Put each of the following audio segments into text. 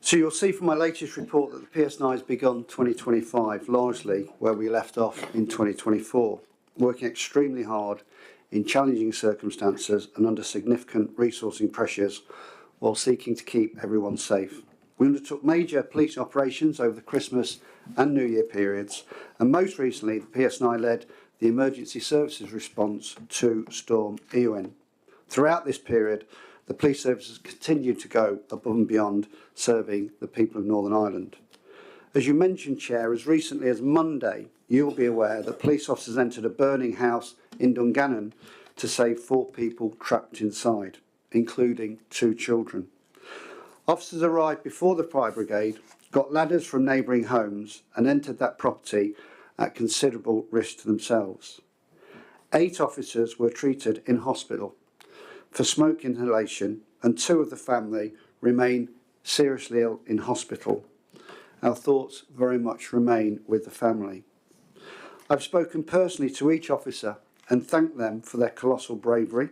So you'll see from my latest report that the PSNI has begun 2025 largely where we left off in 2024, working extremely hard in challenging circumstances and under significant resourcing pressures while seeking to keep everyone safe. We undertook major police operations over the Christmas and New Year periods, and most recently the PSNI led the emergency services response to Storm Eowyn. Throughout this period, the police services continued to go above and beyond serving the people of Northern Ireland. As you mentioned, Chair, as recently as Monday, you'll be aware that police officers entered a burning house in Dungannon to save 4 people trapped inside, including 2 children. Officers arrived before the fire brigade, got ladders from neighbouring homes and entered that property at considerable risk to themselves. 8 officers were treated in hospital for smoke inhalation and 2 of the family remain seriously ill in hospital. Our thoughts very much remain with the family. I've spoken personally to each officer and thanked them for their colossal bravery.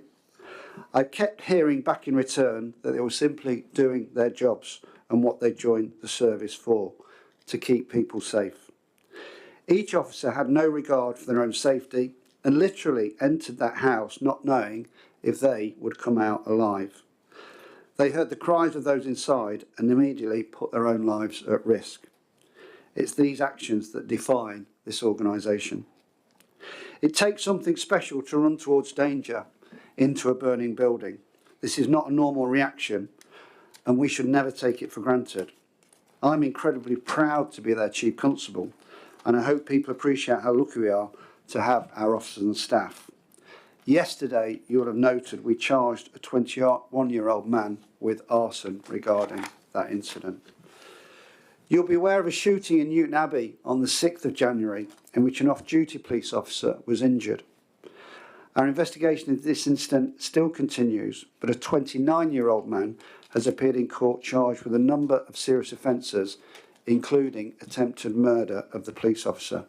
I kept hearing back in return that they were simply doing their jobs and what they joined the service for, to keep people safe. Each officer had no regard for their own safety and literally entered that house not knowing if they would come out alive. They heard the cries of those inside and immediately put their own lives at risk. It's these actions that define this organisation. It takes something special to run towards danger into a burning building. This is not a normal reaction and we should never take it for granted. I'm incredibly proud to be their Chief Constable and I hope people appreciate how lucky we are to have our officers and staff. Yesterday, you will have noted we charged a 21-year-old man with arson regarding that incident. You'll be aware of a shooting in Newton Abbey on the 6th of January in which an off-duty police officer was injured. Our investigation into this incident still continues, but a 29-year-old man has appeared in court charged with a number of serious offences, including attempted murder of the police officer.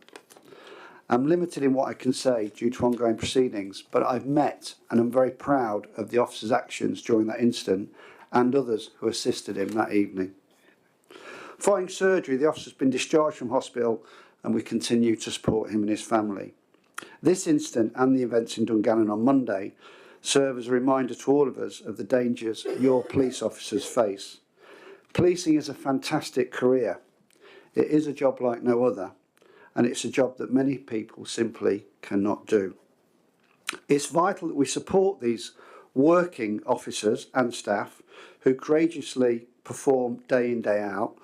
I'm limited in what I can say due to ongoing proceedings, but I've met and I'm very proud of the officer's actions during that incident and others who assisted him that evening. Following surgery, the officer's been discharged from hospital and we continue to support him and his family. This incident and the events in Dungannon on Monday serve as a reminder to all of us of the dangers your police officers face. Policing is a fantastic career. It is a job like no other. And it's a job that many people simply cannot do. It's vital that we support these working officers and staff who courageously perform day in, day out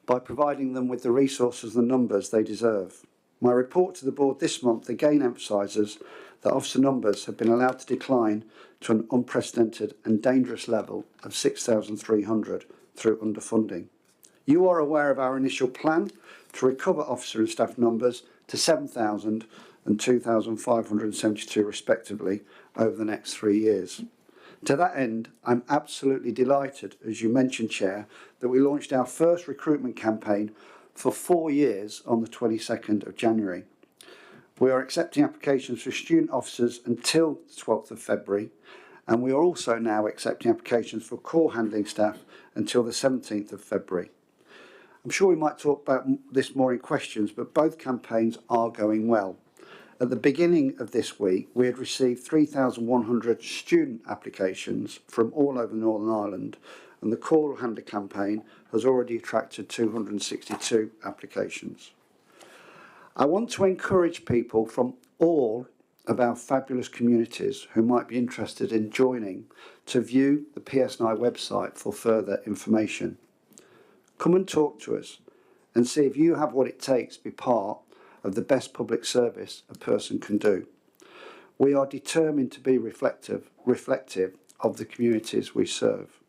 by providing them with the resources and numbers they deserve. My report to the board this month again emphasises that officer numbers have been allowed to decline to an unprecedented and dangerous level of 6,300 through underfunding. You are aware of our initial plan to recover officer and staff numbers to 7,000 and 2,572 respectively over the next 3 years. To that end, I'm absolutely delighted, as you mentioned, Chair, that we launched our first recruitment campaign for 4 years on the 22nd of January. We are accepting applications for student officers until the 12th of February, and we are also now accepting applications for call handling staff until the 17th of February. I'm sure we might talk about this more in questions, but both campaigns are going well. At the beginning of this week, we had received 3,100 student applications from all over Northern Ireland, and the call handler campaign has already attracted 262 applications. I want to encourage people from all of our fabulous communities who might be interested in joining to view the PSNI website for further information. Come and talk to us and see if you have what it takes to be part of the best public service a person can do. We are determined to be reflective of the communities we serve.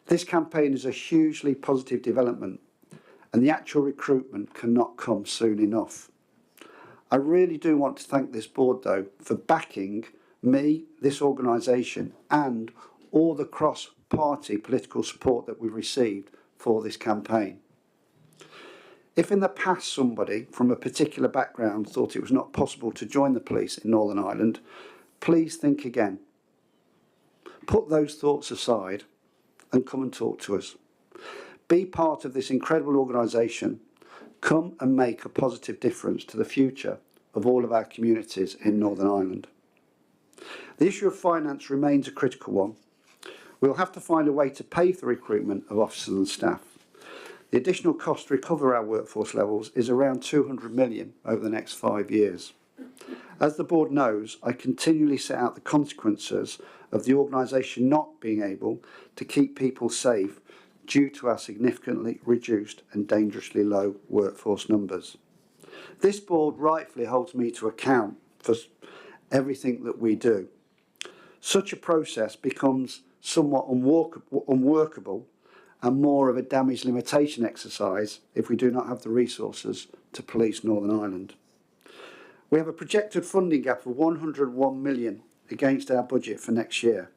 This campaign is a hugely positive development and the actual recruitment cannot come soon enough. I really do want to thank this board though for backing me, this organisation and all the cross-party political support that we've received for this campaign. If in the past somebody from a particular background thought it was not possible to join the police in Northern Ireland, please think again. Put those thoughts aside and come and talk to us. Be part of this incredible organisation. Come and make a positive difference to the future of all of our communities in Northern Ireland. The issue of finance remains a critical one. We'll have to find a way to pay for the recruitment of officers and staff. The additional cost to recover our workforce levels is around 200 million over the next 5 years. As the board knows, I continually set out the consequences of the organisation not being able to keep people safe due to our significantly reduced and dangerously low workforce numbers. This board rightfully holds me to account for everything that we do. Such a process becomes somewhat unworkable and more of a damage limitation exercise if we do not have the resources to police Northern Ireland. We have a projected funding gap of 101 million against our budget for next year.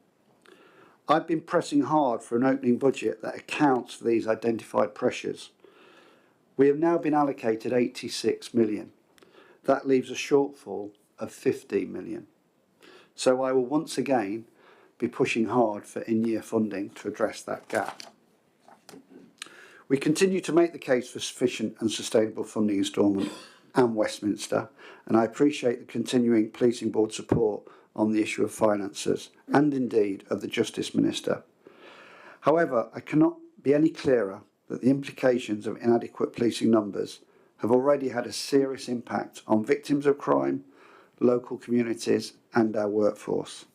I've been pressing hard for an opening budget that accounts for these identified pressures. We have now been allocated 86 million. That leaves a shortfall of 50 million. So I will once again be pushing hard for in-year funding to address that gap. We continue to make the case for sufficient and sustainable funding in Stormont and Westminster, and I appreciate the continuing Policing Board support on the issue of finances and indeed of the Justice Minister. However, I cannot be any clearer that the implications of inadequate policing numbers have already had a serious impact on victims of crime, local communities and our workforce.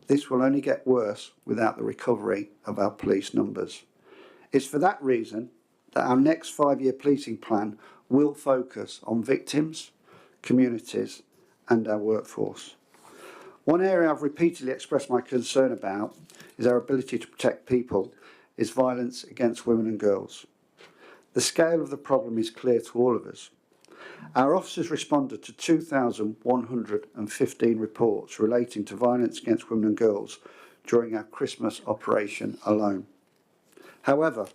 This will only get worse without the recovery of our police numbers. It's for that reason that our next 5-year policing plan will focus on victims, communities and our workforce. One area I've repeatedly expressed my concern about is our ability to protect people is violence against women and girls. The scale of the problem is clear to all of us. Our officers responded to 2,115 reports relating to violence against women and girls during our Christmas operation alone. However,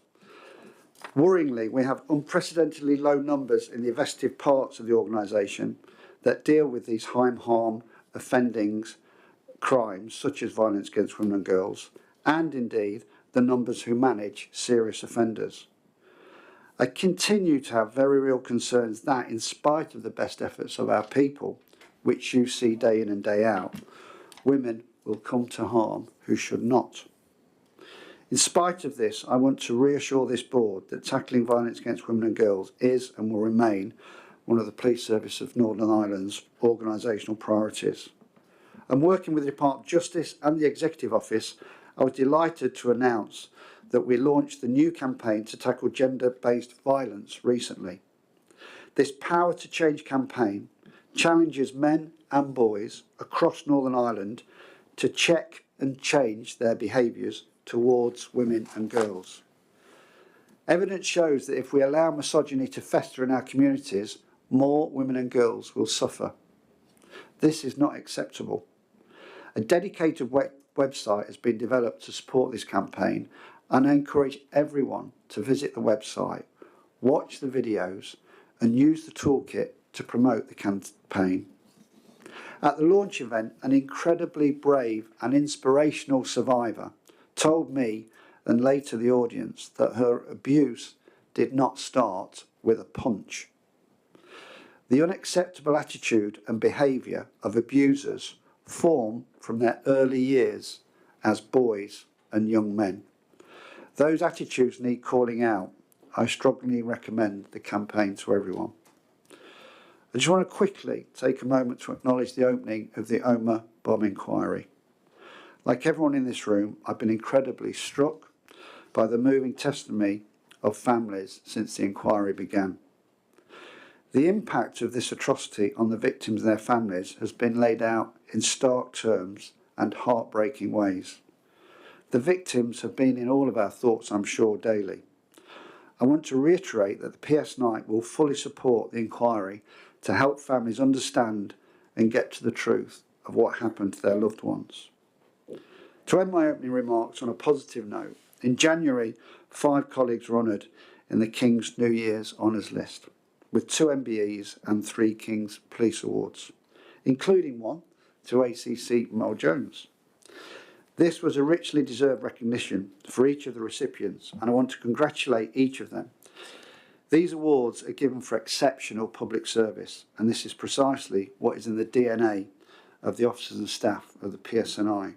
worryingly, we have unprecedentedly low numbers in the investigative parts of the organisation that deal with these high harm offendings, crimes such as violence against women and girls, and indeed the numbers who manage serious offenders. I continue to have very real concerns that, in spite of the best efforts of our people, which you see day in and day out, women will come to harm who should not. In spite of this, I want to reassure this board that tackling violence against women and girls is and will remain one of the Police Service of Northern Ireland's organisational priorities. And working with the Department of Justice and the Executive Office, I was delighted to announce that we launched the new campaign to tackle gender-based violence recently. This Power to Change campaign challenges men and boys across Northern Ireland to check and change their behaviours towards women and girls. Evidence shows that if we allow misogyny to fester in our communities, more women and girls will suffer. This is not acceptable. A dedicated website has been developed to support this campaign, and I encourage everyone to visit the website, watch the videos and use the toolkit to promote the campaign. At the launch event, an incredibly brave and inspirational survivor told me and later the audience that her abuse did not start with a punch. The unacceptable attitude and behaviour of abusers form from their early years as boys and young men. Those attitudes need calling out. I strongly recommend the campaign to everyone. I just want to quickly take a moment to acknowledge the opening of the Omagh bomb inquiry. Like everyone in this room, I've been incredibly struck by the moving testimony of families since the inquiry began. The impact of this atrocity on the victims and their families has been laid out in stark terms and heartbreaking ways. The victims have been in all of our thoughts, I'm sure, daily. I want to reiterate that the PSNI will fully support the inquiry to help families understand and get to the truth of what happened to their loved ones. To end my opening remarks on a positive note, in January, 5 colleagues were honoured in the King's New Year's Honours List, with 2 MBEs and 3 King's Police Awards, including one to ACC Mel Jones. This was a richly deserved recognition for each of the recipients, and I want to congratulate each of them. These awards are given for exceptional public service, and this is precisely what is in the DNA of the officers and staff of the PSNI.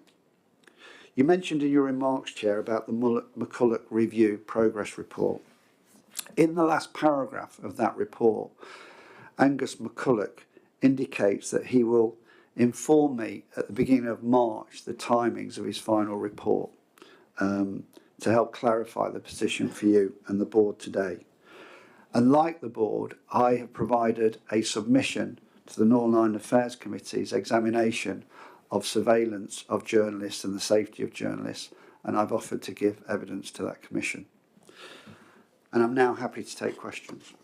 You mentioned in your remarks, Chair, about the McCulloch Review Progress Report. In the last paragraph of that report, Angus McCulloch indicates that he will inform me at the beginning of March the timings of his final report to help clarify the position for you and the board today. And like the board, I have provided a submission to the Northern Ireland Affairs Committee's examination of surveillance of journalists and the safety of journalists, and I've offered to give evidence to that commission. And I'm now happy to take questions.